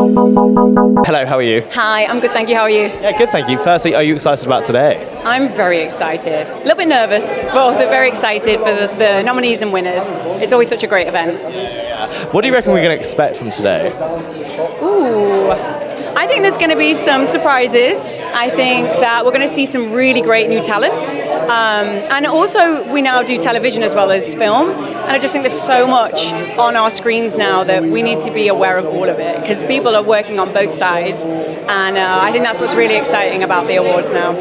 Hello, how are you? Hi, I'm good, thank you. How are you? Yeah, good, thank you. Firstly, are you excited about today? I'm very excited. A little bit nervous, but also very excited for the nominees and winners. It's always such a great event. What do you reckon we're going to expect from today? Ooh, I think there's going to be some surprises. I think that we're going to see some really great new talent. And also, we now do television as well as film. And I just think there's so much on our screens now that we need to be aware of all of it, because people are working on both sides. And I think that's what's really exciting about the awards now.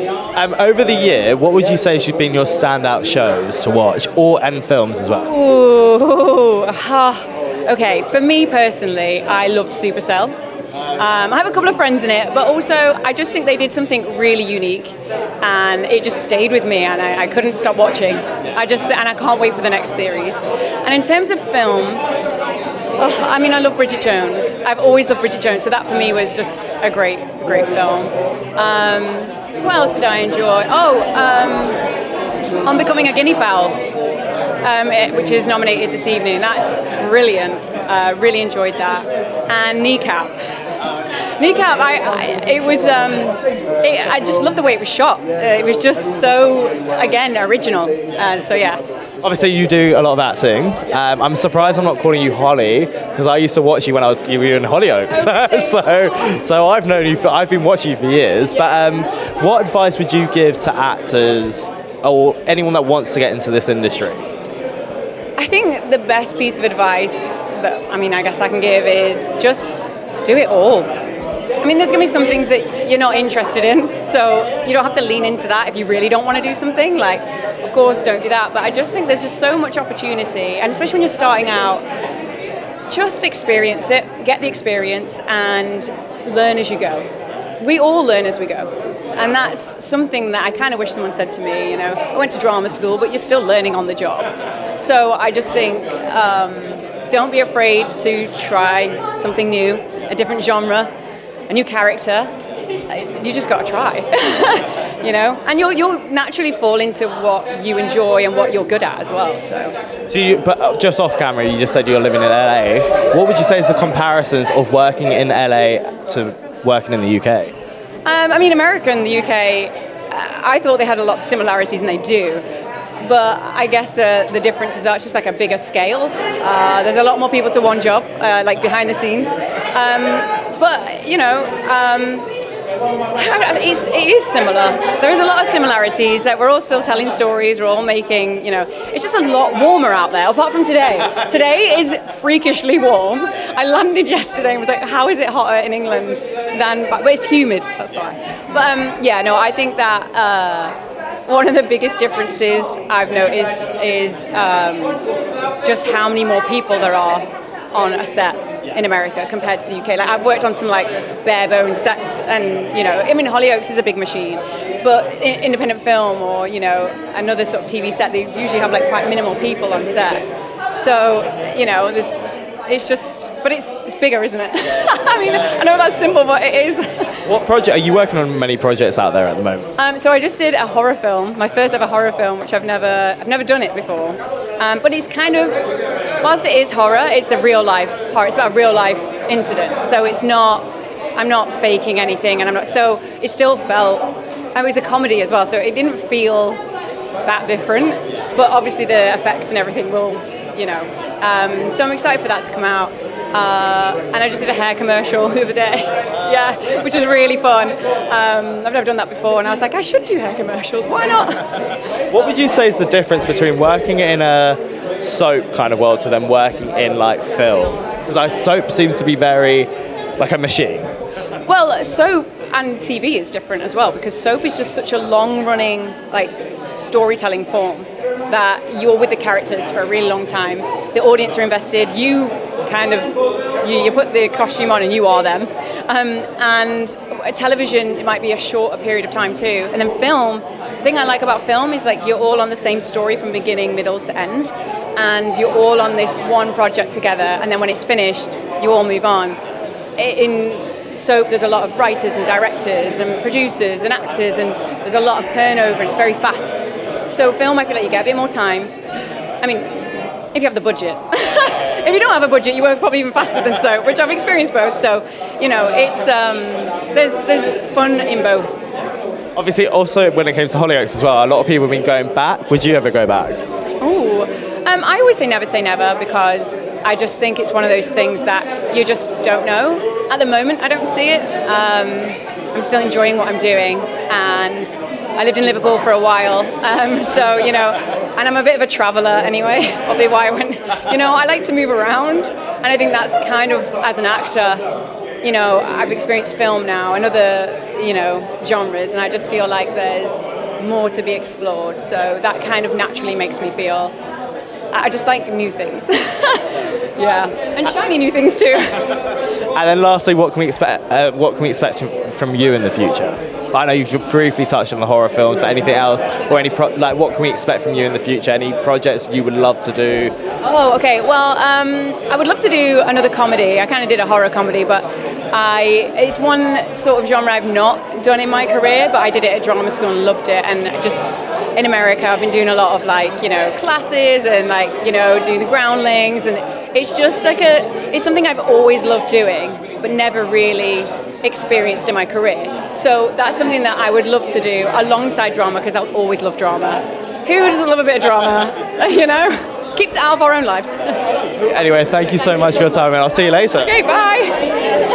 Over the year, what would you say has been your standout shows to watch, and films as well? Okay, for me personally, I loved Supercell. I have a couple of friends in it, but also I just think they did something really unique, and it just stayed with me, and I couldn't stop watching. And I can't wait for the next series. And in terms of film, I love Bridget Jones. I've always loved Bridget Jones, so that for me was just a great film. What else did I enjoy? On Becoming a Guinea Fowl, which is nominated this evening. That's brilliant. Really enjoyed that. And Kneecap, I just loved the way it was shot. It was just so, again, original. So yeah. Obviously, you do a lot of acting. I'm surprised I'm not calling you Holly, because I used to watch you when you were in Hollyoaks. so I've known you I've been watching you for years. But what advice would you give to actors or anyone that wants to get into this industry? I think the best piece of advice that I guess I can give is just do it all. There's going to be some things that you're not interested in, so you don't have to lean into that if you really don't want to do something. Like, of course, don't do that. But I just think there's just so much opportunity, and especially when you're starting out, just experience it, get the experience, and learn as you go. We all learn as we go. And that's something that I kind of wish someone said to me. I went to drama school, but you're still learning on the job. So I just think don't be afraid to try something new, a different genre, a new character. You just got to try, and you'll naturally fall into what you enjoy and what you're good at as well. But just off camera, you just said you're living in LA. What would you say is the comparisons of working in LA to working in the UK? America and the UK, I thought they had a lot of similarities, and they do. But I guess the differences are it's just like a bigger scale. There's a lot more people to one job, like behind the scenes. It is similar. There is a lot of similarities. That we're all still telling stories. We're all making, it's just a lot warmer out there. Apart from today. Today is freakishly warm. I landed yesterday and was like, how is it hotter in England but it's humid. That's why. But I think that one of the biggest differences I've noticed is just how many more people there are on a set in America compared to the UK. Like, I've worked on some bare bones sets, and Hollyoaks is a big machine, but independent film or another sort of TV set, they usually have quite minimal people on set. So it's bigger, isn't it? I know that's simple, but it is. What project are you working on? Many projects out there at the moment. So I just did a horror film, my first ever horror film, which I've never done it before. But it's kind of, whilst it is horror, it's a real life horror. It's about a real life incident. So I'm not faking anything, and so it still felt, it was a comedy as well, so it didn't feel that different. But obviously the effects and everything will, so I'm excited for that to come out. And I just did a hair commercial the other day, which was really fun. I've never done that before, and I was like, I should do hair commercials, why not? What would you say is the difference between working in a soap kind of world to then working in film? Because soap seems to be very like a machine. Well, soap and TV is different as well, because soap is just such a long-running storytelling form that you're with the characters for a really long time. The audience are invested. You you put the costume on and you are them. And television, it might be a shorter period of time too. And then film, the thing I like about film is you're all on the same story from beginning, middle to end. And you're all on this one project together. And then when it's finished, you all move on. In soap, there's a lot of writers and directors and producers and actors, and there's a lot of turnover, and it's very fast. So film, I feel like you get a bit more time. if you have the budget. If you don't have a budget, you work probably even faster than soap, which I've experienced both. So, you know, it's there's fun in both. Obviously, also when it comes to Hollyoaks as well, a lot of people have been going back. Would you ever go back? Ooh, I always say never because I just think it's one of those things that you just don't know. At the moment, I don't see it. I'm still enjoying what I'm doing, and I lived in Liverpool for a while, so, you know, and I'm a bit of a traveller anyway. It's probably why I went, you know, I like to move around, and I think that's kind of, as an actor, you know, I've experienced film now and other, you know, genres, and I just feel like there's more to be explored. So that kind of naturally makes me feel, I just like new things. Yeah, and shiny new things too. And then lastly, what can we expect? What can we expect from you in the future? I know you've briefly touched on the horror film, but anything else, or what can we expect from you in the future? Any projects you would love to do? Oh, okay. Well, I would love to do another comedy. I kind of did a horror comedy, but it's one sort of genre I've not done in my career, but I did it at drama school and loved it. And just in America, I've been doing a lot of, like, you know, classes and, like, you know, doing the groundlings, and it's just like it's something I've always loved doing, but never really experienced in my career. So that's something that I would love to do alongside drama, because I'll always love drama. Who doesn't love a bit of drama? You know, keeps it out of our own lives. Anyway, thank you so much for your time, and I'll see you later. Okay, bye.